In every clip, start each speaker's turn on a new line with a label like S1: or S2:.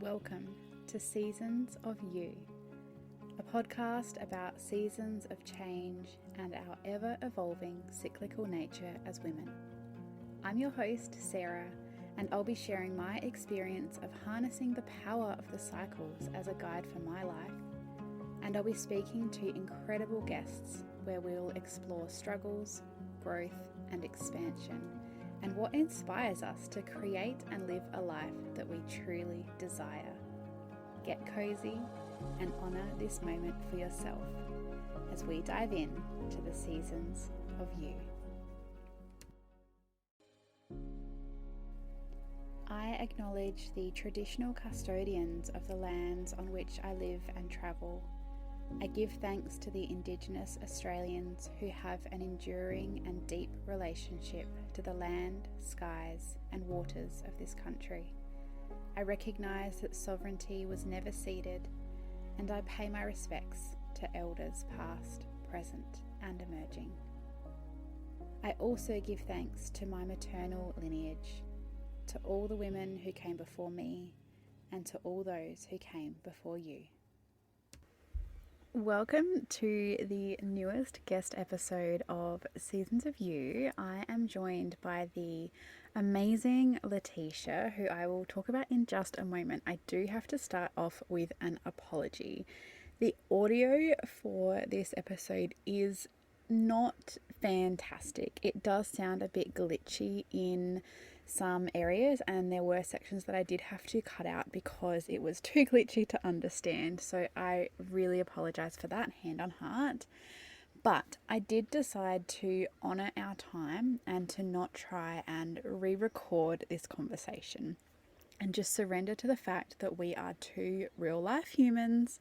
S1: Welcome to Seasons of You, a podcast about seasons of change and our ever-evolving cyclical nature as women. I'm your host, Sarah, and I'll be sharing my experience of harnessing the power of the cycles as a guide for my life, and I'll be speaking to incredible guests where we'll explore struggles, growth, and expansion, and what inspires us to create and live a life that we truly desire. Get cozy and honour this moment for yourself as we dive in to the seasons of you. I acknowledge the traditional custodians of the lands on which I live and travel. I give thanks to the Indigenous Australians who have an enduring and deep relationship to the land, skies, and waters of this country. I recognise that sovereignty was never ceded, and I pay my respects to elders past, present, and emerging. I also give thanks to my maternal lineage, to all the women who came before me, and to all those who came before you. Welcome to the newest guest episode of Seasons of You. I am joined by the amazing Leticia, who I will talk about in just a moment. I do have to start off with an apology. The audio for this episode is not fantastic. It does sound a bit glitchy in some areas, and there were sections that I did have to cut out because it was too glitchy to understand. So I really apologize for that, hand on heart. But I did decide to honor our time and to not try and re-record this conversation and just surrender to the fact that we are two real life humans.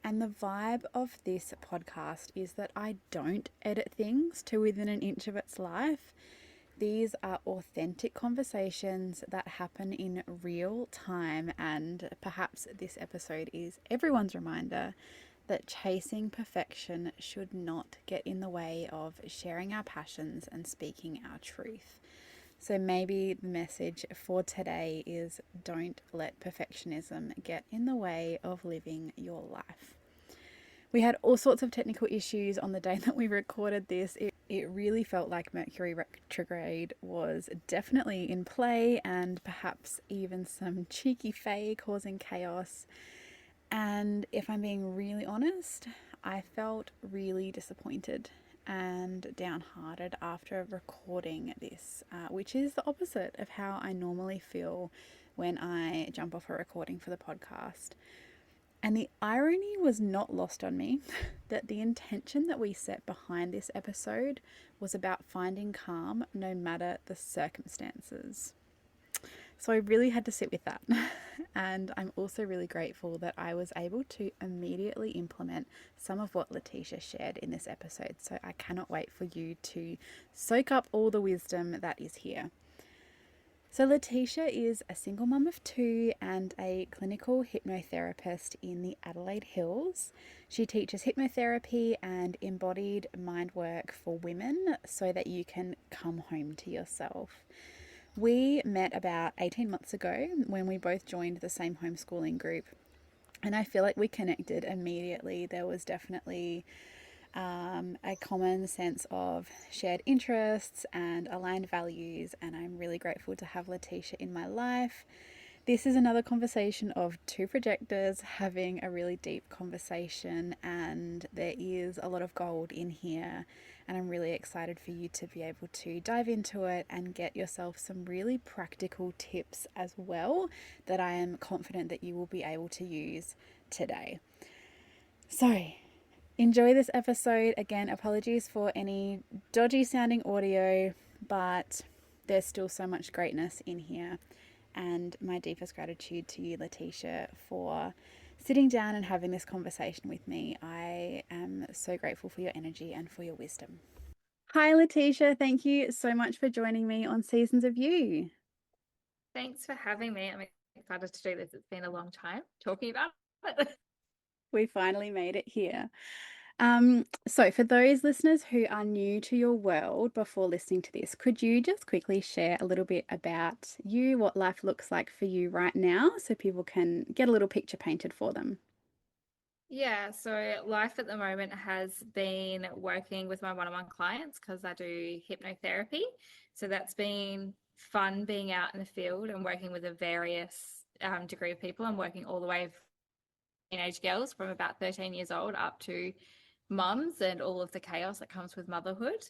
S1: And the vibe of this podcast is that I don't edit things to within an inch of its life. These are authentic conversations that happen in real time, and perhaps this episode is everyone's reminder that chasing perfection should not get in the way of sharing our passions and speaking our truth. So maybe the message for today is don't let perfectionism get in the way of living your life. We had all sorts of technical issues on the day that we recorded this. It really felt like Mercury retrograde was definitely in play, and perhaps even some cheeky fae causing chaos. And if I'm being really honest, I felt really disappointed and downhearted after recording this, which is the opposite of how I normally feel when I jump off a recording for the podcast. And the irony was not lost on me that the intention that we set behind this episode was about finding calm no matter the circumstances. So I really had to sit with that. And I'm also really grateful that I was able to immediately implement some of what Leticia shared in this episode. So I cannot wait for you to soak up all the wisdom that is here. So Leticia is a single mum of two and a clinical hypnotherapist in the Adelaide Hills. She teaches hypnotherapy and embodied mind work for women so that you can come home to yourself. We met about 18 months ago when we both joined the same homeschooling group, and I feel like we connected immediately. There was definitely a common sense of shared interests and aligned values, and I'm really grateful to have Leticia in my life. This is another conversation of two projectors having a really deep conversation, and there is a lot of gold in here, and I'm really excited for you to be able to dive into it and get yourself some really practical tips as well that I am confident that you will be able to use today. So enjoy this episode. Again, apologies for any dodgy sounding audio, but there's still so much greatness in here. And my deepest gratitude to you, Leticia, for sitting down and having this conversation with me. I am so grateful for your energy and for your wisdom. Hi, Leticia. Thank you so much for joining me on Seasons of You.
S2: Thanks for having me. I'm excited to do this. It's been a long time talking about it.
S1: We finally made it here. So for those listeners who are new to your world before listening to this, could you just quickly share a little bit about you, what life looks like for you right now, so people can get a little picture painted for them?
S2: Yeah, so life at the moment has been working with my one-on-one clients because I do hypnotherapy. So that's been fun being out in the field and working with a various degree of people. I'm working all the way from teenage girls from about 13 years old up to mums and all of the chaos that comes with motherhood.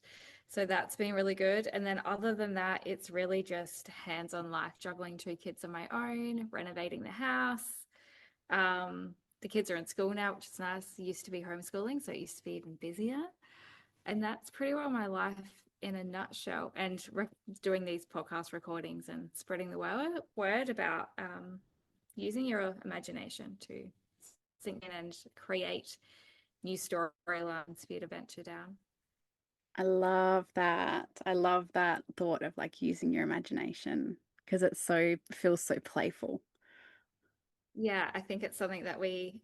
S2: So that's been really good. And then other than that, it's really just hands-on life, juggling two kids of my own, renovating the house. The kids are in school now, which is nice. It used to be homeschooling, so it used to be even busier. And that's pretty well my life in a nutshell. And doing these podcast recordings and spreading the word about using your imagination to sink in and create new storylines for you to venture down.
S1: I love that. I love that thought of like using your imagination because it so feels so playful.
S2: Yeah, I think it's something that we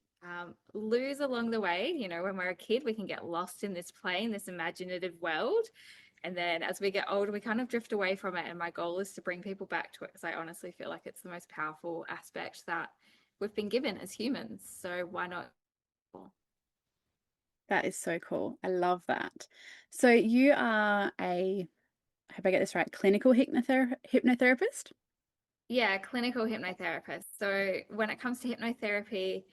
S2: lose along the way. When we're a kid, we can get lost in this play, in this imaginative world. And then as we get older, we kind of drift away from it. And my goal is to bring people back to it because I honestly feel like it's the most powerful aspect that we've been given as humans. So why not?
S1: That is so cool. I love that. So you are I hope I get this right, clinical hypnotherapist?
S2: Yeah, clinical hypnotherapist. So when it comes to hypnotherapy,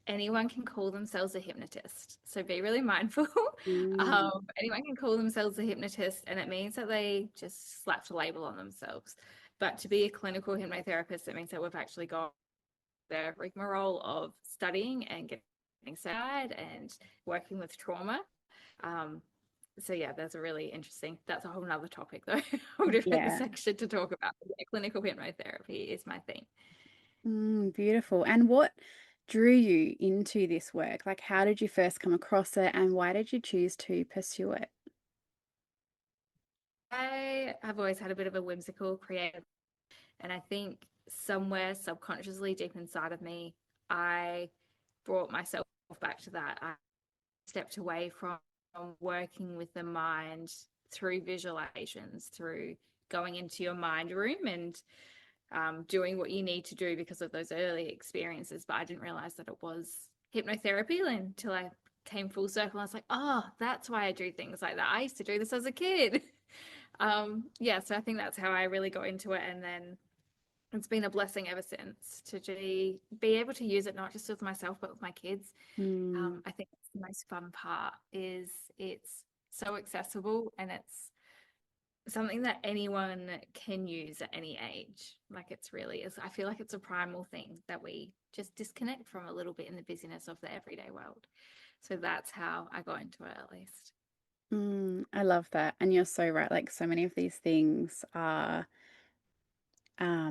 S2: anyone can call themselves a hypnotist. So be really mindful.
S1: Mm,
S2: Anyone can call themselves a hypnotist, and it means that they just slapped a label on themselves. But to be a clinical hypnotherapist, it means that we've actually got the rigmarole of studying and getting certified and working with trauma. Um, so yeah, that's a really interesting, that's a whole nother topic though, a whole different
S1: yeah.
S2: section to talk about. Yeah, clinical hypnotherapy is my thing.
S1: Beautiful. And what drew you into this work? Like, how did you first come across it and why did you choose to pursue it?
S2: I have always had a bit of a whimsical creative, and I think somewhere subconsciously deep inside of me, I brought myself back to that. I stepped away from working with the mind through visualizations, through going into your mind room and doing what you need to do because of those early experiences. But I didn't realize that it was hypnotherapy until I came full circle. I was like, oh, that's why I do things like that. I used to do this as a kid. Yeah, so I think that's how I really got into it. And then it's been a blessing ever since to be able to use it not just with myself but with my kids.
S1: Mm,
S2: I think that's the most fun part is it's so accessible and it's something that anyone can use at any age. Like it's really is. I feel like it's a primal thing that we just disconnect from a little bit in the busyness of the everyday world. So that's how I got into it at least.
S1: I love that. And you're so right. Like, so many of these things are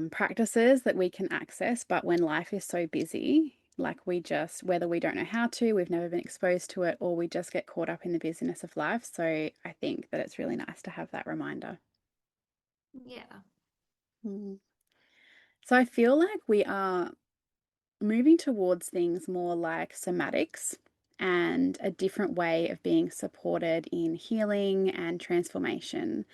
S1: practices that we can access, but when life is so busy, like we just, whether we don't know how to, we've never been exposed to it, or we just get caught up in the busyness of life. So I think that it's really nice to have that reminder.
S2: Yeah.
S1: Mm. So I feel like we are moving towards things more like somatics and a different way of being supported in healing and transformation.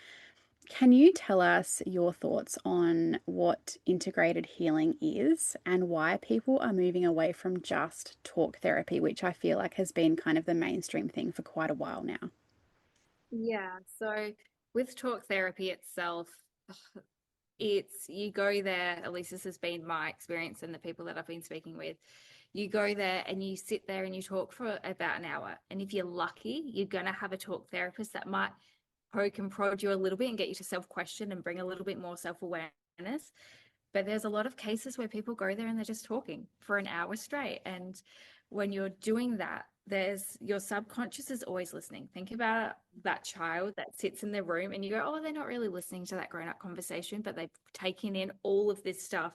S1: Can you tell us your thoughts on what integrated healing is and why people are moving away from just talk therapy, which I feel like has been kind of the mainstream thing for quite a while now?
S2: Yeah. So with talk therapy itself, it's you go there, at least this has been my experience and the people that I've been speaking with. You go there and you sit there and you talk for about an hour. And if you're lucky, you're going to have a talk therapist that might poke and prod you a little bit and get you to self question and bring a little bit more self awareness. But there's a lot of cases where people go there and they're just talking for an hour straight. And when you're doing that, there's your subconscious is always listening. Think about that child that sits in their room and you go, oh, they're not really listening to that grown up conversation, but they've taken in all of this stuff,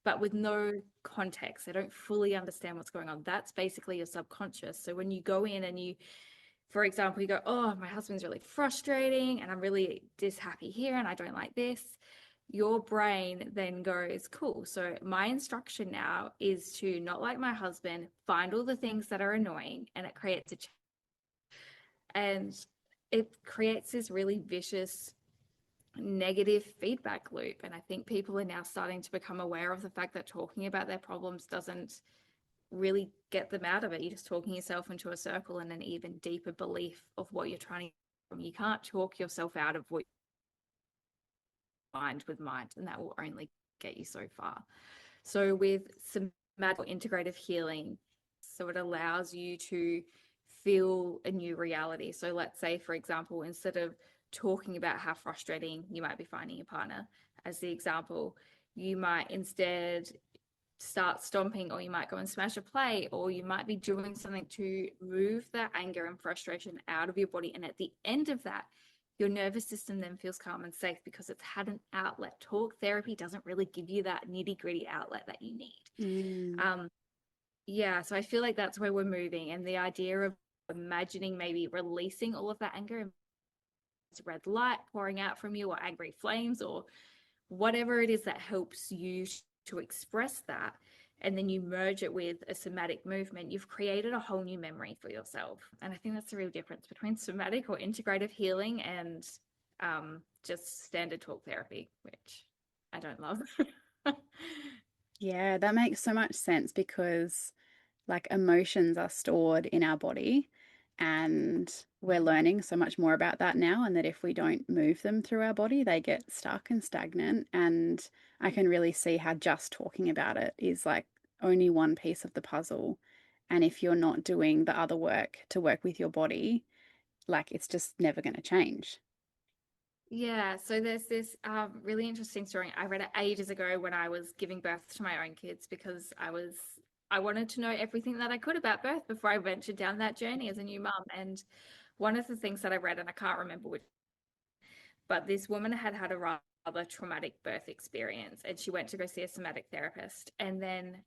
S2: but with no context. They don't fully understand what's going on. That's basically your subconscious. So when you go in and you, for example, you go, oh, my husband's really frustrating and I'm really just happy here and I don't like this, your brain then goes, cool. So my instruction now is to not like my husband, find all the things that are annoying, and it creates a change. And it creates this really vicious negative feedback loop. And I think people are now starting to become aware of the fact that talking about their problems doesn't really get them out of it. You're just talking yourself into a circle and an even deeper belief of what you're trying to. You can't talk yourself out of what mind with mind, and that will only get you so far. So with somatic or integrative healing, so it allows you to feel a new reality. So let's say, for example, instead of talking about how frustrating you might be finding your partner as the example, you might instead start stomping, or you might go and smash a plate, or you might be doing something to move that anger and frustration out of your body. And at the end of that, your nervous system then feels calm and safe because it's had an outlet. Talk therapy doesn't really give you that nitty gritty outlet that you need.
S1: Mm.
S2: Yeah, so I feel like that's where we're moving. And the idea of imagining maybe releasing all of that anger, red light pouring out from you, or angry flames, or whatever it is that helps you to express that, and then you merge it with a somatic movement, you've created a whole new memory for yourself. And I think that's the real difference between somatic or integrative healing and just standard talk therapy, which I don't love.
S1: Yeah, that makes so much sense because like emotions are stored in our body, and we're learning so much more about that now, and that if we don't move them through our body, they get stuck and stagnant. And I can really see how just talking about it is like only one piece of the puzzle. And if you're not doing the other work to work with your body, like it's just never going to change.
S2: Yeah, so there's this really interesting story. I read it ages ago when I was giving birth to my own kids, because I wanted to know everything that I could about birth before I ventured down that journey as a new mum. And one of the things that I read, and I can't remember which, but this woman had had a rather traumatic birth experience, and she went to go see a somatic therapist. And then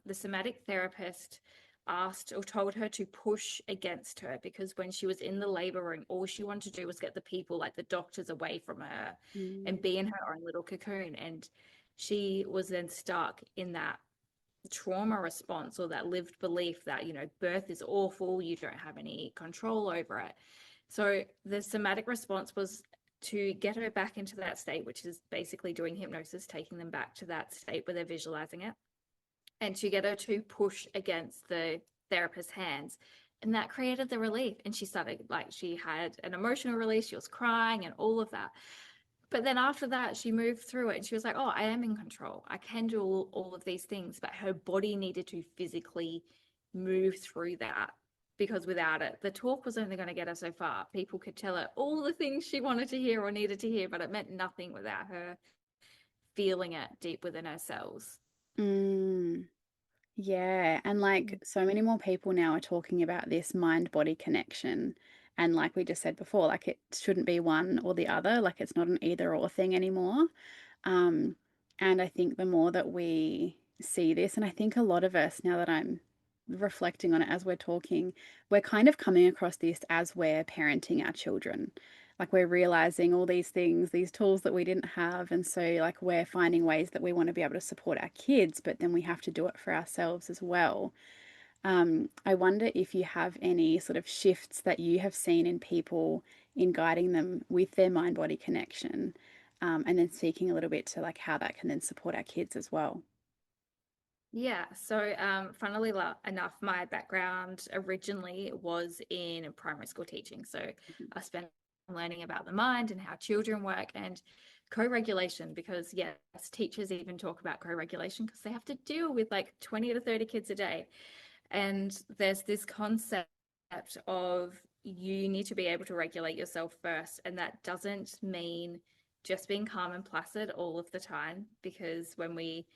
S2: the somatic therapist asked or told her to push against her, because when she was in the labor room, all she wanted to do was get the people, like the doctors, away from her
S1: Mm.
S2: and be in her own little cocoon. And she was then stuck in that trauma response, or that lived belief that, birth is awful, you don't have any control over it. So the somatic response was to get her back into that state, which is basically doing hypnosis, taking them back to that state where they're visualizing it, and to get her to push against the therapist's hands. And that created the relief. And she started, like, she had an emotional release, she was crying and all of that. But then after that, she moved through it and she was like, oh, I am in control. I can do all of these things. But her body needed to physically move through that, because without it, the talk was only going to get her so far. People could tell her all the things she wanted to hear or needed to hear, but it meant nothing without her feeling it deep within her cells.
S1: Mm. Yeah, and like so many more people now are talking about this mind body connection. And like we just said before, like it shouldn't be one or the other, like it's not an either or thing anymore. Um, and I think the more that we see this, and I think a lot of us, now that I'm reflecting on it as we're talking, we're kind of coming across this as we're parenting our children. Like we're realizing all these things, these tools that we didn't have. And so, like, we're finding ways that we want to be able to support our kids, but then we have to do it for ourselves as well. I wonder if you have any sort of shifts that you have seen in people in guiding them with their mind body connection, and then speaking a little bit to like how that can then support our kids as well.
S2: Yeah, so funnily enough, my background originally was in primary school teaching. So I spent learning about the mind and how children work and co-regulation, because yes, teachers even talk about co-regulation because they have to deal with like 20 to 30 kids a day. And there's this concept of you need to be able to regulate yourself first. And that doesn't mean just being calm and placid all of the time, because when we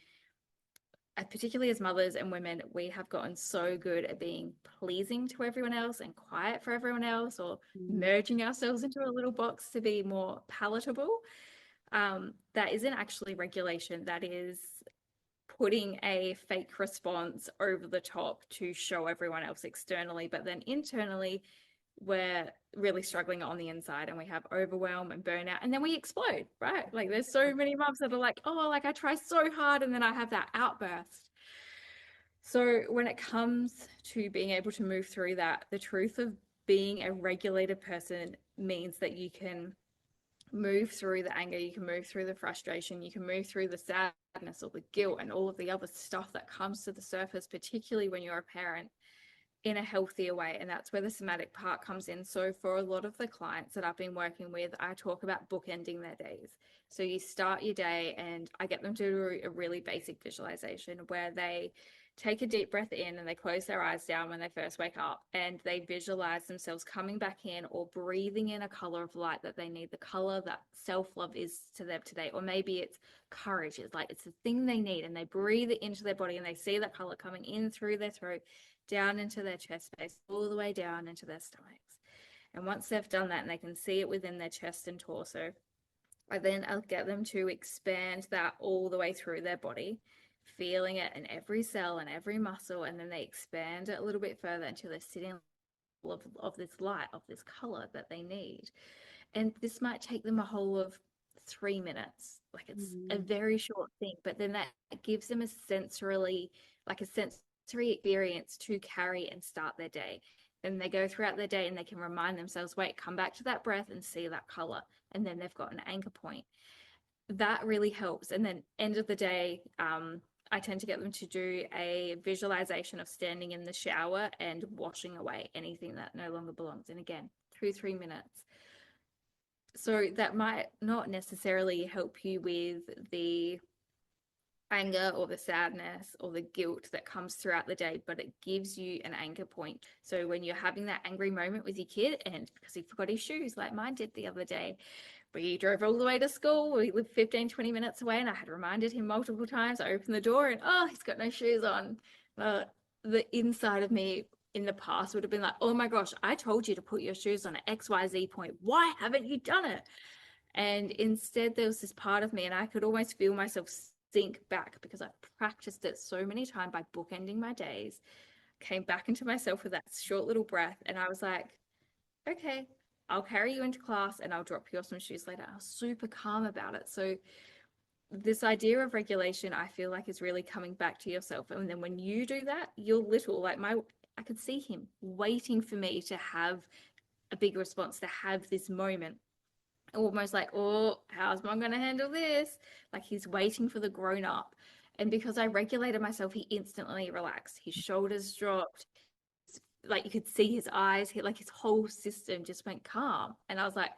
S2: particularly as mothers and women, we have gotten so good at being pleasing to everyone else and quiet for everyone else, or
S1: Mm.
S2: merging ourselves into a little box to be more palatable. That isn't actually regulation. That is putting a fake response over the top to show everyone else externally, but then internally, we're really struggling on the inside and we have overwhelm and burnout, and then we explode, right? Like there's so many moms that are like, oh, like I try so hard and then I have that outburst. So when it comes to being able to move through that, the truth of being a regulated person means that you can move through the anger, you can move through the frustration, you can move through the sadness or the guilt and all of the other stuff that comes to the surface, particularly when you're a parent, in a healthier way. And that's where the somatic part comes in. So for a lot of the clients that I've been working with, I talk about bookending their days. So you start your day and I get them to do a really basic visualization where they take a deep breath in and they close their eyes down when they first wake up and they visualize themselves coming back in or breathing in a color of light that they need, the color that self-love is to them today. Or maybe it's courage. It's like it's the thing they need, and they breathe it into their body and they see that color coming in through their throat, down into their chest space, all the way down into their stomachs. And once they've done that and they can see it within their chest and torso, I'll get them to expand that all the way through their body, feeling it in every cell and every muscle. And then they expand it a little bit further until they're sitting of this light, of this color that they need. And this might take them a whole of 3 minutes. Like it's a
S1: Mm.
S2: very short thing, but then that gives them a sensory experience to carry and start their day. And they go throughout their day and they can remind themselves, wait, come back to that breath and see that color. And then they've got an anchor point. That really helps. And then end of the day, I tend to get them to do a visualization of standing in the shower and washing away anything that no longer belongs. And again, 2-3 minutes. So that might not necessarily help you with the anger or the sadness or the guilt that comes throughout the day, but it gives you an anchor point. So when you're having that angry moment with your kid, and because he forgot his shoes, like mine did the other day, we drove all the way to school. We lived 15-20 minutes away, and I had reminded him multiple times. I opened the door, and oh, he's got no shoes on. The inside of me in the past would have been like, oh my gosh, I told you to put your shoes on at XYZ point. Why haven't you done it? And instead, there was this part of me, and I could almost feel myself sink back because I've practiced it so many times by bookending my days, came back into myself with that short little breath. And I was like, okay, I'll carry you into class and I'll drop you off some shoes later. I was super calm about it. So this idea of regulation, I feel like, is really coming back to yourself. And then when you do that, you're little, like I could see him waiting for me to have a big response, to have this moment, almost like, oh, how's mom going to handle this? Like he's waiting for the grown up. And because I regulated myself, he instantly relaxed. His shoulders dropped. Like you could see his eyes, like his whole system just went calm. And I was like,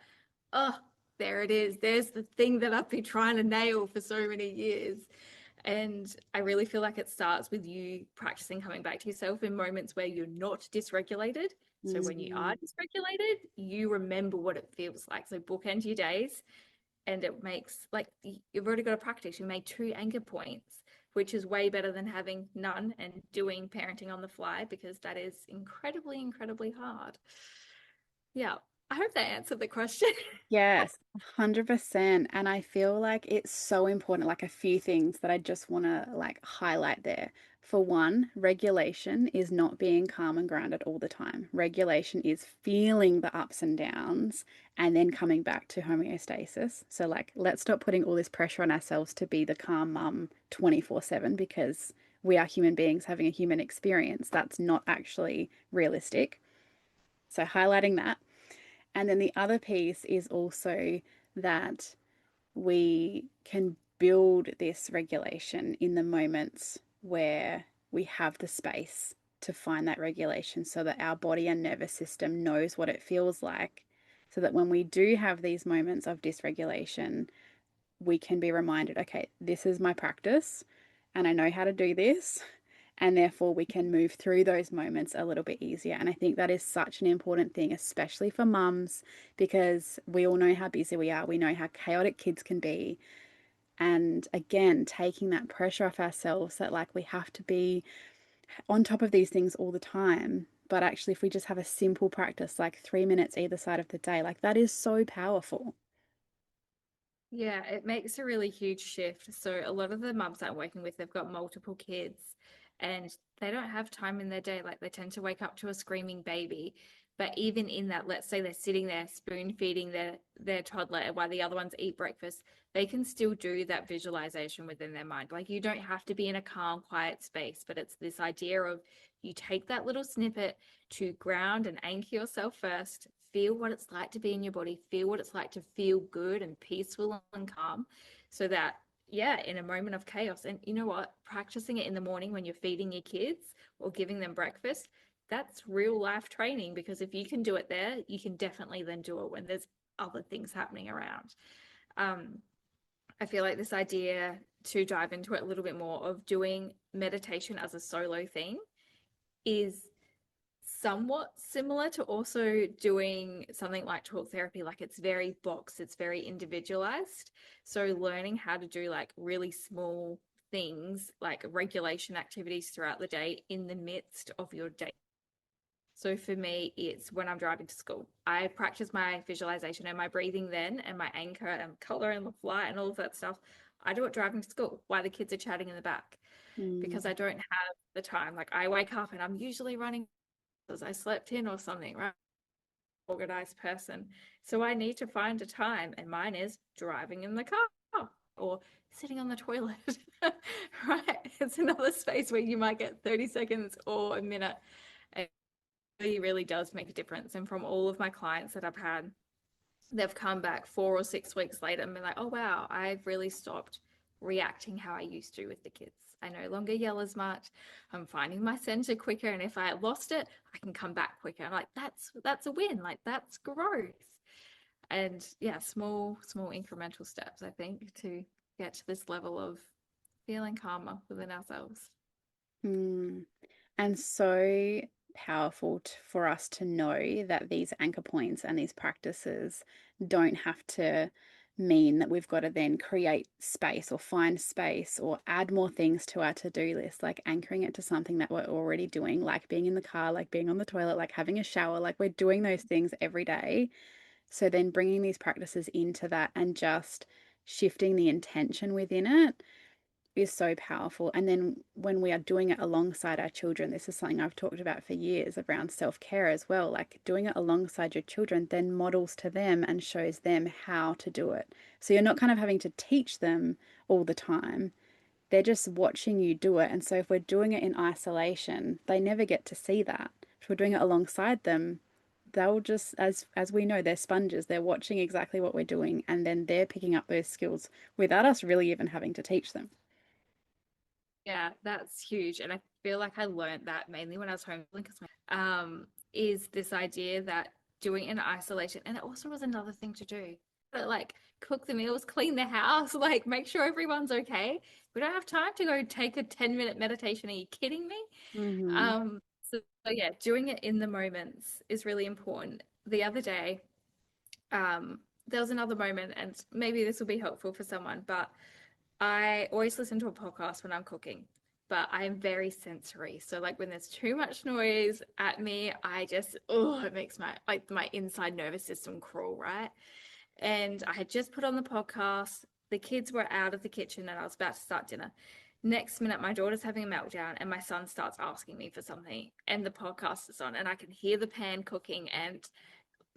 S2: oh, there it is. There's the thing that I've been trying to nail for so many years. And I really feel like it starts with you practicing coming back to yourself in moments where you're not dysregulated. So when you are
S1: Mm.
S2: dysregulated, you remember what it feels like. So bookend your days, and it makes, like, you've already got a practice. You made 2 anchor points, which is way better than having none and doing parenting on the fly, because that is incredibly, incredibly hard. Yeah, I hope that answered the question.
S1: Yes, 100%. And I feel like it's so important, like a few things that I just want to like highlight there. For one, regulation is not being calm and grounded all the time. Regulation is feeling the ups and downs and then coming back to homeostasis. So like let's stop putting all this pressure on ourselves to be the calm mum 24/7 because we are human beings having a human experience. That's not actually realistic. So highlighting that. And then the other piece is also that we can build this regulation in the moments where we have the space to find that regulation so that our body and nervous system knows what it feels like. So that when we do have these moments of dysregulation, we can be reminded, okay, this is my practice and I know how to do this. And therefore, we can move through those moments a little bit easier. And I think that is such an important thing, especially for mums, because we all know how busy we are. We know how chaotic kids can be. And again, taking that pressure off ourselves that like we have to be on top of these things all the time. But actually, if we just have a simple practice, like 3 minutes either side of the day, like that is so powerful.
S2: Yeah, it makes a really huge shift. So a lot of the mums that I'm working with, they've got multiple kids and they don't have time in their day. Like they tend to wake up to a screaming baby. But even in that, let's say they're sitting there spoon feeding their toddler while the other ones eat breakfast, they can still do that visualization within their mind. Like you don't have to be in a calm, quiet space, but it's this idea of you take that little snippet to ground and anchor yourself first, feel what it's like to be in your body, feel what it's like to feel good and peaceful and calm, so that, yeah, in a moment of chaos. And you know what? Practicing it in the morning when you're feeding your kids or giving them breakfast, that's real life training, because if you can do it there, you can definitely then do it when there's other things happening around. Um, I feel like this idea, to dive into it a little bit more, of doing meditation as a solo thing is somewhat similar to also doing something like talk therapy. Like it's very boxed, it's very individualized. So learning how to do like really small things like regulation activities throughout the day in the midst of your day. So for me, it's when I'm driving to school. I practice my visualization and my breathing then, and my anchor and color and the flight and all of that stuff. I do it driving to school while the kids are chatting in the back, because I don't have the time. Like I wake up and I'm usually running because I slept in or something, right? Organized person. So I need to find a time, and mine is driving in the car or sitting on the toilet, right? It's another space where you might get 30 seconds or a minute. It really, really does make a difference. And from all of my clients that I've had, they've come back 4 or 6 weeks later and been like, oh, wow, I've really stopped reacting how I used to with the kids. I no longer yell as much. I'm finding my center quicker. And if I lost it, I can come back quicker. I'm like, that's a win. Like that's growth. And yeah, small incremental steps, I think, to get to this level of feeling calmer within ourselves.
S1: Mm. And so powerful for us to know that these anchor points and these practices don't have to mean that we've got to then create space or find space or add more things to our to-do list, like anchoring it to something that we're already doing, like being in the car, like being on the toilet, like having a shower, like we're doing those things every day. So then bringing these practices into that and just shifting the intention within it is so powerful. And then when we are doing it alongside our children, this is something I've talked about for years around self-care as well. Like doing it alongside your children then models to them and shows them how to do it. So you're not kind of having to teach them all the time. They're just watching you do it. And so if we're doing it in isolation, they never get to see that. If we're doing it alongside them, they'll just, as we know, they're sponges. They're watching exactly what we're doing and then they're picking up those skills without us really even having to teach them.
S2: Yeah, that's huge. And I feel like I learned that mainly when I was homeschooling, because is this idea that doing it in isolation, and it also was another thing to do. But like cook the meals, clean the house, like make sure everyone's okay. We don't have time to go take a 10-minute meditation. Are you kidding me?
S1: Mm-hmm.
S2: Um, so yeah, doing it in the moments is really important. The other day, there was another moment, and maybe this will be helpful for someone, but I always listen to a podcast when I'm cooking, but I am very sensory. So like when there's too much noise at me, I just, oh, it makes my inside nervous system crawl, right? And I had just put on the podcast. The kids were out of the kitchen and I was about to start dinner. Next minute, my daughter's having a meltdown and my son starts asking me for something, and the podcast is on, and I can hear the pan cooking, and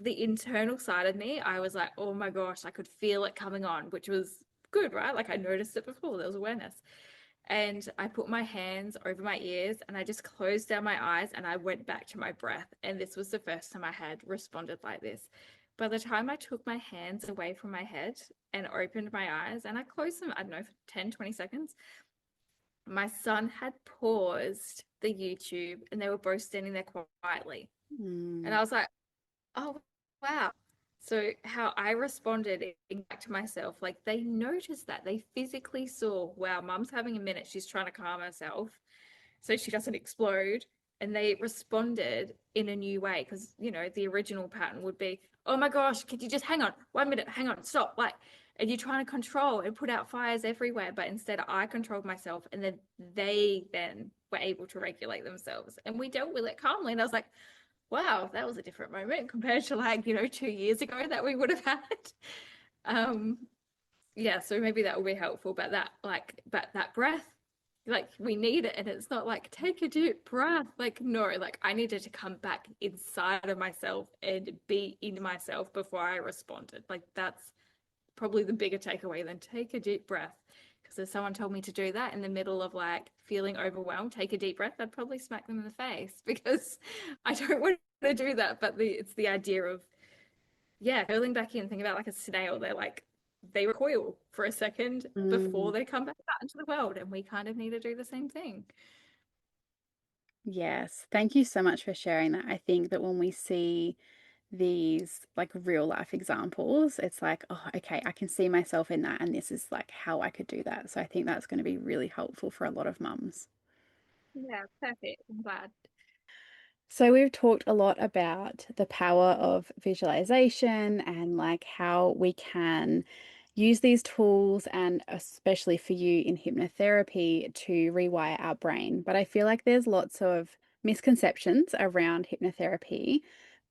S2: the internal side of me, I was like, oh my gosh, I could feel it coming on, which was good, right? Like I noticed it before, there was awareness. And I put my hands over my ears and I just closed down my eyes and I went back to my breath. And this was the first time I had responded like this. By the time I took my hands away from my head and opened my eyes and I closed them, I don't know, for 10, 20 seconds, my son had paused the YouTube and they were both standing there quietly. And
S1: Mm.
S2: I was like, oh, wow. So how I responded back to myself, like they noticed that. They physically saw, wow, mum's having a minute. She's trying to calm herself so she doesn't explode. And they responded in a new way, because, you know, the original pattern would be, oh my gosh, could you just hang on 1 minute, hang on, stop. Like, and you're trying to control and put out fires everywhere. But instead, I controlled myself, and then they then were able to regulate themselves. And we dealt with it calmly. And I was like, wow, that was a different moment compared to like, 2 years ago that we would have had. Um, yeah, so maybe that will be helpful. But that breath, like we need it. And it's not like take a deep breath. Like, no, like I needed to come back inside of myself and be in myself before I responded. Like that's probably the bigger takeaway than take a deep breath. Because if someone told me to do that in the middle of like feeling overwhelmed, take a deep breath, I'd probably smack them in the face because I don't want to do that. But it's the idea of, yeah, curling back in, think about like a snail. They're like, they recoil for a second before
S1: Mm,
S2: they come back out into the world. And we kind of need to do the same thing.
S1: yes. Thank you so much for sharing that. I think that when we see these like real life examples, it's like, oh, okay, I can see myself in that, and this is like how I could do that. So I think that's going to be really helpful for a lot of mums.
S2: Yeah, perfect. I'm glad.
S1: So we've talked a lot about the power of visualization and like how we can use these tools, and especially for you in hypnotherapy, to rewire our brain. But I feel like there's lots of misconceptions around hypnotherapy.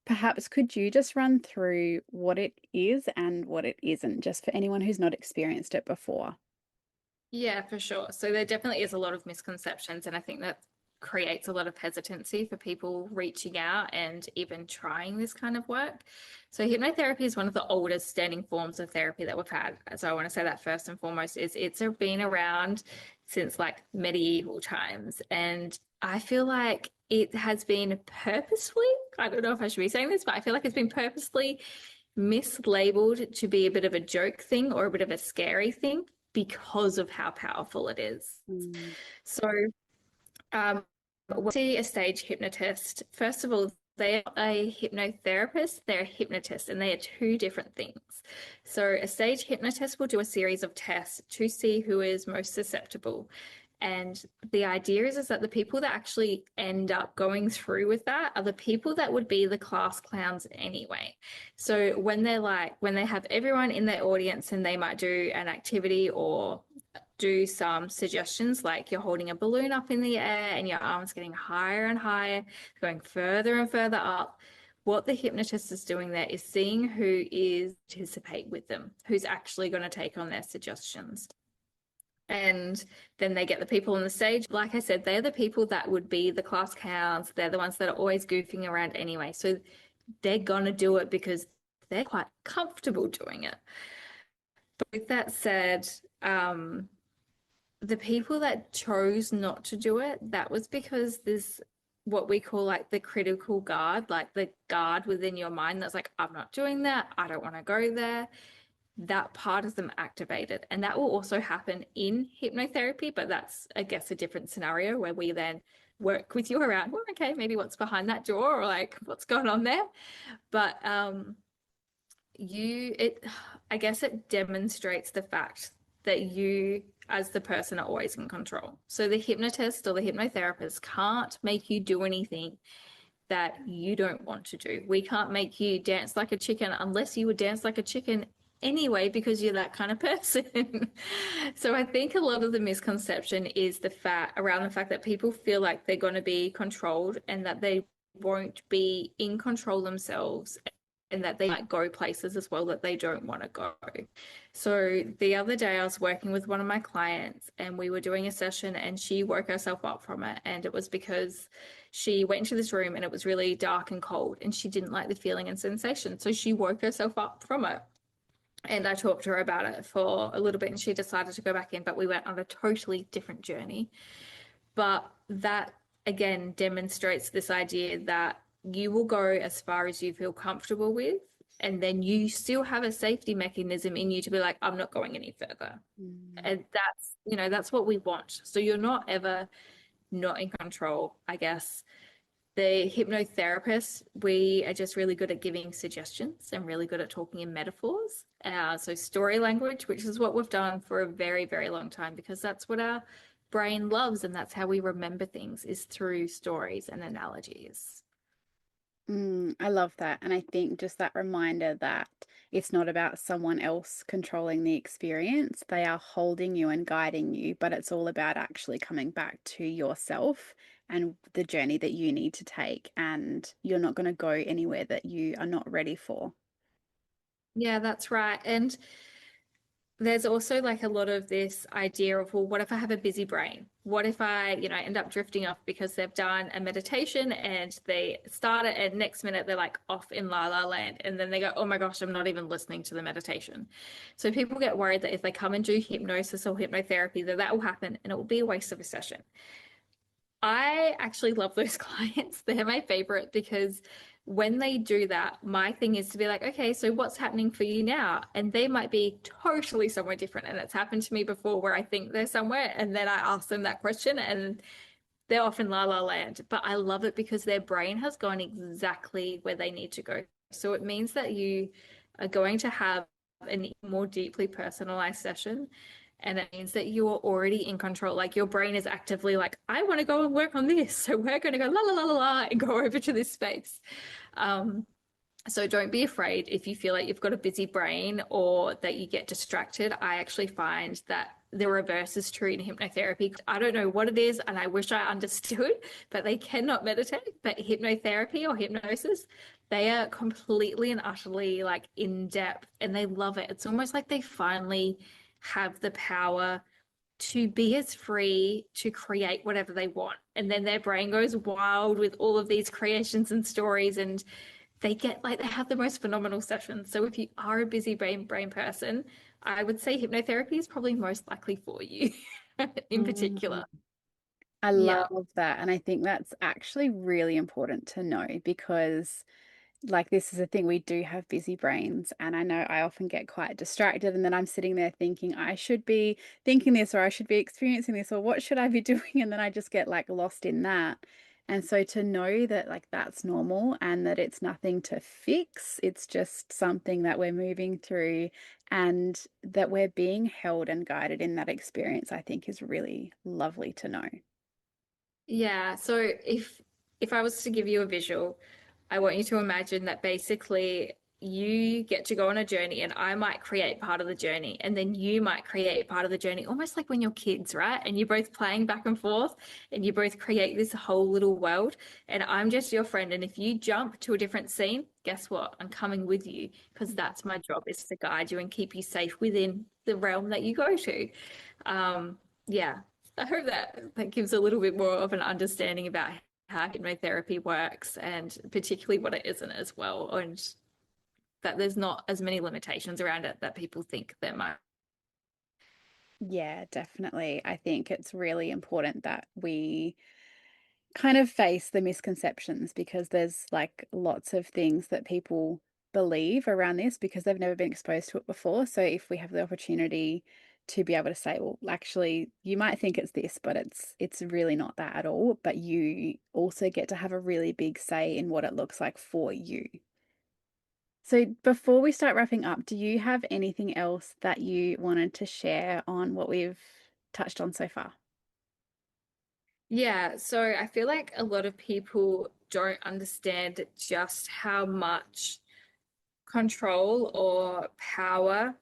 S1: Perhaps could you just run through what it is and what it isn't, just for anyone who's not experienced it before?
S2: Yeah, for sure. So there definitely is a lot of misconceptions, and I think that creates a lot of hesitancy for people reaching out and even trying this kind of work. So hypnotherapy is one of the oldest standing forms of therapy that we've had. So I want to say that first and foremost is it's been around since like medieval times. And I feel like it has been purposefully, I don't know if I should be saying this, but I feel like it's been purposely mislabeled to be a bit of a joke thing or a bit of a scary thing because of how powerful it is.
S1: Mm,
S2: So, when we see a stage hypnotist, first of all, they are a hypnotherapist, they're a hypnotist, and they are two different things. So, a stage hypnotist will do a series of tests to see who is most susceptible. And the idea is that the people that actually end up going through with that are the people that would be the class clowns anyway. So when they have everyone in their audience and they might do an activity or do some suggestions, like you're holding a balloon up in the air and your arms getting higher and higher, going further and further up. What the hypnotist is doing there is seeing who is participate with them, who's actually going to take on their suggestions. And then they get the people on the stage. Like I said, they're the people that would be the class clowns. They're the ones that are always goofing around anyway. So they're going to do it because they're quite comfortable doing it. But with that said, the people that chose not to do it, that was because there's what we call like the critical guard, like the guard within your mind that's like, I'm not doing that. I don't want to go there. That part of them activated. And that will also happen in hypnotherapy, but that's, I guess, a different scenario where we then work with you around, well, okay, maybe what's behind that door or like what's going on there. But it I guess it demonstrates the fact that you as the person are always in control. So the hypnotist or the hypnotherapist can't make you do anything that you don't want to do. We can't make you dance like a chicken unless you would dance like a chicken anyway because you're that kind of person. So I think a lot of the misconception is the fact around the fact that people feel like they're going to be controlled and that they won't be in control themselves and that they might go places as well that they don't want to go. So the other day I was working with one of my clients and we were doing a session and she woke herself up from it. And it was because she went into this room and it was really dark and cold and she didn't like the feeling and sensation. So she woke herself up from it. And I talked to her about it for a little bit and she decided to go back in, but we went on a totally different journey. But that again demonstrates this idea that you will go as far as you feel comfortable with, and then you still have a safety mechanism in you to be like, I'm not going any further.
S1: mm,
S2: And that's what we want. So you're not ever not in control, I guess. The hypnotherapists, we are just really good at giving suggestions and really good at talking in metaphors. So story language, which is what we've done for a very, very long time, because that's what our brain loves and that's how we remember things is through stories and analogies.
S1: I love that. And I think just that reminder that it's not about someone else controlling the experience. They are holding you and guiding you, but it's all about actually coming back to yourself and the journey that you need to take. And you're not going to go anywhere that you are not ready for.
S2: Yeah, that's right. And there's also like a lot of this idea of, well, what if I have a busy brain? What if I, end up drifting off because they've done a meditation and they start it and next minute they're like off in la la land. And then they go, oh my gosh, I'm not even listening to the meditation. So people get worried that if they come and do hypnosis or hypnotherapy, that will happen and it will be a waste of a session. I actually love those clients. They're my favorite because when they do that, my thing is to be like, okay, so what's happening for you now? And they might be totally somewhere different. And it's happened to me before where I think they're somewhere and then I ask them that question and they're off in la la land. But I love it because their brain has gone exactly where they need to go. So it means that you are going to have a more deeply personalized session. And it means that you are already in control. Like your brain is actively like, I want to go and work on this. So we're going to go la la la la la and go over to this space. Um, so don't be afraid if you feel like you've got a busy brain or that you get distracted. I actually find that the reverse is true in hypnotherapy. I don't know what it is, and I wish I understood, but they cannot meditate. But hypnotherapy or hypnosis, they are completely and utterly like in depth and they love it. It's almost like they finally have the power to be as free to create whatever they want. And then their brain goes wild with all of these creations and stories and they have the most phenomenal sessions. So if you are a busy brain person, I would say hypnotherapy is probably most likely for you in
S1: Mm.
S2: particular.
S1: I
S2: Yeah.
S1: love that. And I think that's actually really important to know because like this is a thing, we do have busy brains, and I know I often get quite distracted, and then I'm sitting there thinking I should be thinking this, or I should be experiencing this, or what should I be doing, and then I just get like lost in that. And so to know that like that's normal and that it's nothing to fix, it's just something that we're moving through and that we're being held and guided in that experience, I think is really lovely to know.
S2: Yeah. So if I was to give you a visual, I want you to imagine that basically you get to go on a journey and I might create part of the journey and then you might create part of the journey, almost like when you're kids, right? And you're both playing back and forth and you both create this whole little world. And I'm just your friend. And if you jump to a different scene, guess what? I'm coming with you because that's my job is to guide you and keep you safe within the realm that you go to. Yeah. I hope that gives a little bit more of an understanding about how hypnotherapy works and particularly what it isn't as well, and that there's not as many limitations around it that people think there might.
S1: Yeah, definitely. I think it's really important that we kind of face the misconceptions because there's like lots of things that people believe around this because they've never been exposed to it before. So if we have the opportunity to be able to say, well, actually, you might think it's this, but it's really not that at all. But you also get to have a really big say in what it looks like for you. So before we start wrapping up, do you have anything else that you wanted to share on what we've touched on so far?
S2: Yeah, so I feel like a lot of people don't understand just how much control or power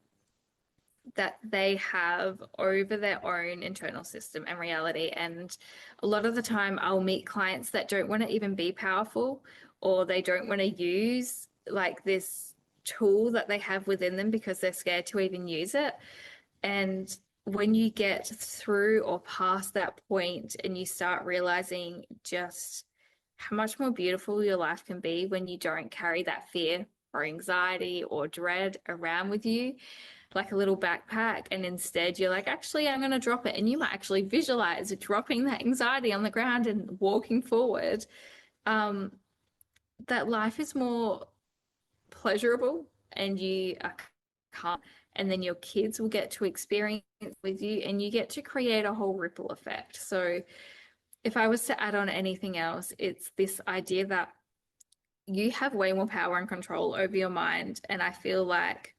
S2: that they have over their own internal system and reality. And a lot of the time, I'll meet clients that don't want to even be powerful or they don't want to use like this tool that they have within them because they're scared to even use it. And when you get through or past that point and you start realizing just how much more beautiful your life can be when you don't carry that fear or anxiety or dread around with you like a little backpack, and instead you're like, actually, I'm going to drop it. And you might actually visualize dropping that anxiety on the ground and walking forward. Um, that life is more pleasurable and you are calm, and then your kids will get to experience with you and you get to create a whole ripple effect. So, if I was to add on anything else, it's this idea that you have way more power and control over your mind. And I feel like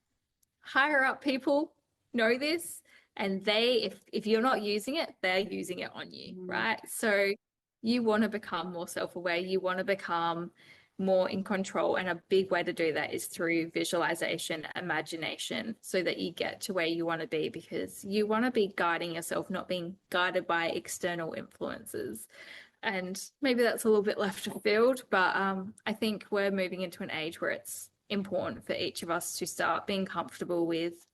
S2: higher up people know this and they if you're not using it they're using it on you,
S1: Mm.
S2: right? So you want to become more self-aware, you want to become more in control, and a big way to do that is through visualization, imagination, so that you get to where you want to be because you want to be guiding yourself, not being guided by external influences. And maybe that's a little bit left of field, but I think we're moving into an age where it's important for each of us to start being comfortable with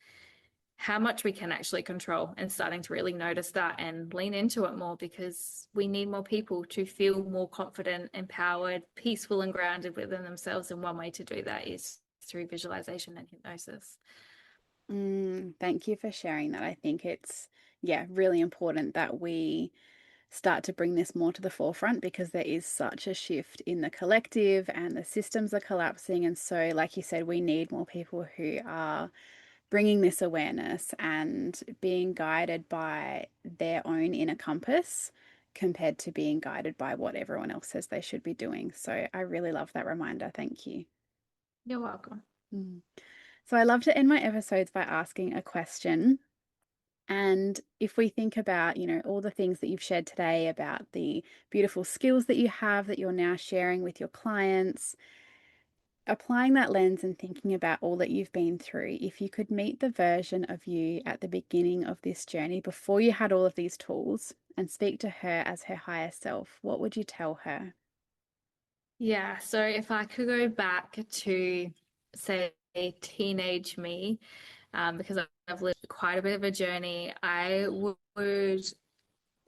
S2: how much we can actually control, and starting to really notice that and lean into it more, because we need more people to feel more confident, empowered, peaceful, and grounded within themselves. And one way to do that is through visualization and hypnosis.
S1: Thank you for sharing that. I think it's, yeah, really important that we start to bring this more to the forefront because there is such a shift in the collective and the systems are collapsing. And so, like you said, we need more people who are bringing this awareness and being guided by their own inner compass compared to being guided by what everyone else says they should be doing. So, I really love that reminder. Thank you.
S2: You're welcome.
S1: Mm. So, I love to end my episodes by asking a question. And if we think about, all the things that you've shared today about the beautiful skills that you have that you're now sharing with your clients, applying that lens and thinking about all that you've been through, if you could meet the version of you at the beginning of this journey before you had all of these tools and speak to her as her higher self, what would you tell her?
S2: Yeah, so if I could go back to, say, teenage me, because I've lived quite a bit of a journey, I would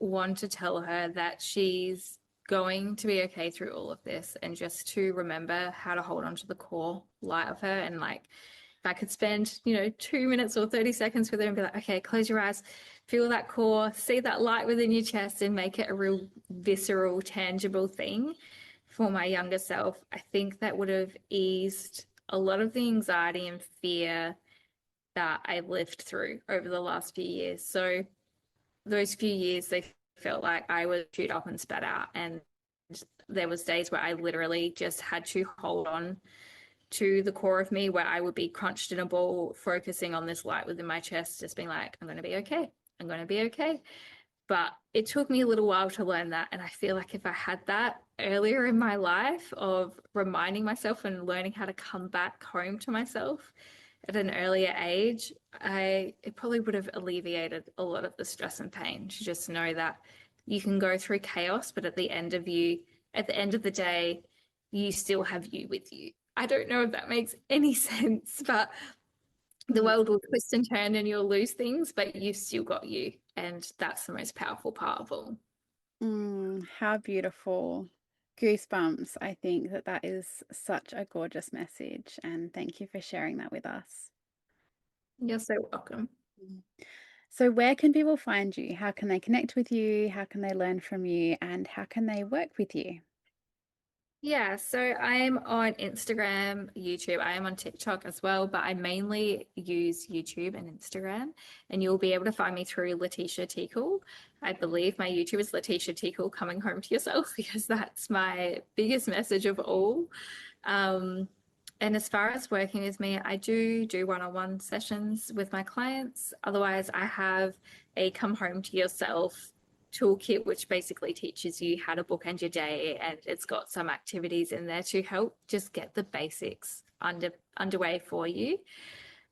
S2: want to tell her that she's going to be okay through all of this, and just to remember how to hold on to the core light of her. And like, if I could spend, 2 minutes or 30 seconds with her and be like, okay, close your eyes, feel that core, see that light within your chest, and make it a real visceral, tangible thing for my younger self, I think that would have eased a lot of the anxiety and fear that I've lived through over the last few years. So those few years, they felt like I was chewed up and spat out. And there was days where I literally just had to hold on to the core of me, where I would be crunched in a ball, focusing on this light within my chest, just being like, I'm going to be okay. I'm going to be okay. But it took me a little while to learn that. And I feel like if I had that earlier in my life, of reminding myself and learning how to come back home to myself at an earlier age, it probably would have alleviated a lot of the stress and pain, to just know that you can go through chaos, but at the end of the day, you still have you with you. I don't know if that makes any sense, but the world will twist and turn and you'll lose things, but you've still got you. And that's the most powerful part of all.
S1: How beautiful. Goosebumps. I think that that is such a gorgeous message. And thank you for sharing that with us.
S2: You're so welcome.
S1: Mm. So, where can people find you? How can they connect with you? How can they learn from you? And how can they work with you?
S2: Yeah, so I'm on Instagram, YouTube. I am on TikTok as well, but I mainly use YouTube and Instagram. And you'll be able to find me through Leticia Tickle. I believe my YouTube is Leticia Tickle coming home to yourself, because that's my biggest message of all. Um, and as far as working with me, I do one-on-one sessions with my clients. Otherwise, I have a come home to yourself toolkit, which basically teaches you how to bookend your day, and it's got some activities in there to help just get the basics underway for you.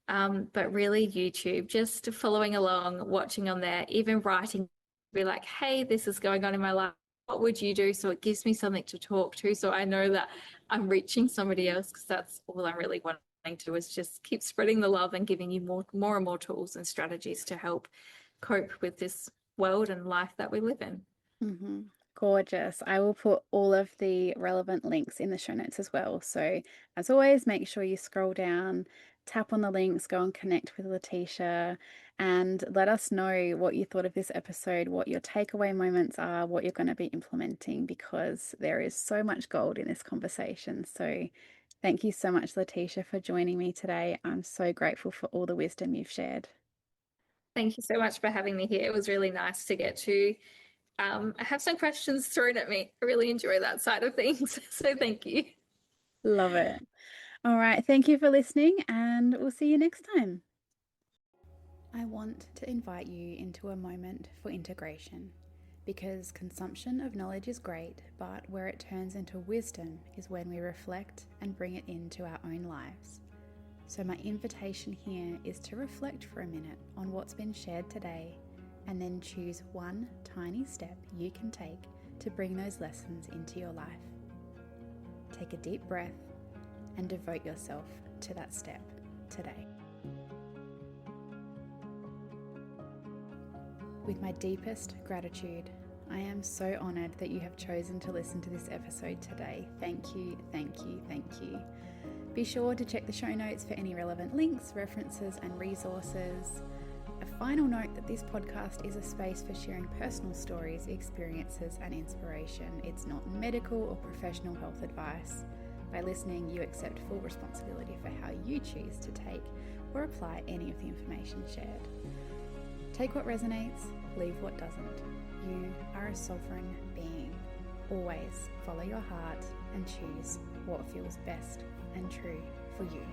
S2: But really, YouTube, just following along, watching on there, even writing, be like, hey, this is going on in my life. What would you do? So it gives me something to talk to. So I know that I'm reaching somebody else, because that's all I'm really wanting to, is just keep spreading the love and giving you more and more tools and strategies to help cope with this world and life that we live in.
S1: Mm-hmm. Gorgeous. I will put all of the relevant links in the show notes as well. So, as always, make sure you scroll down, tap on the links, go and connect with Leticia, and let us know what you thought of this episode, what your takeaway moments are, what you're going to be implementing, because there is so much gold in this conversation. So, thank you so much, Leticia, for joining me today. I'm so grateful for all the wisdom you've shared.
S2: Thank you so much for having me here. It was really nice to get to have some questions thrown at me. I really enjoy that side of things. So thank you.
S1: Love it. All right. Thank you for listening, and we'll see you next time. I want to invite you into a moment for integration, because consumption of knowledge is great, but where it turns into wisdom is when we reflect and bring it into our own lives. So, my invitation here is to reflect for a minute on what's been shared today, and then choose one tiny step you can take to bring those lessons into your life. Take a deep breath and devote yourself to that step today. With my deepest gratitude, I am so honoured that you have chosen to listen to this episode today. Thank you, thank you, thank you. Be sure to check the show notes for any relevant links, references, and resources. A final note that this podcast is a space for sharing personal stories, experiences, and inspiration. It's not medical or professional health advice. By listening, you accept full responsibility for how you choose to take or apply any of the information shared. Take what resonates, leave what doesn't. You are a sovereign being. Always follow your heart and choose what feels best and true for you.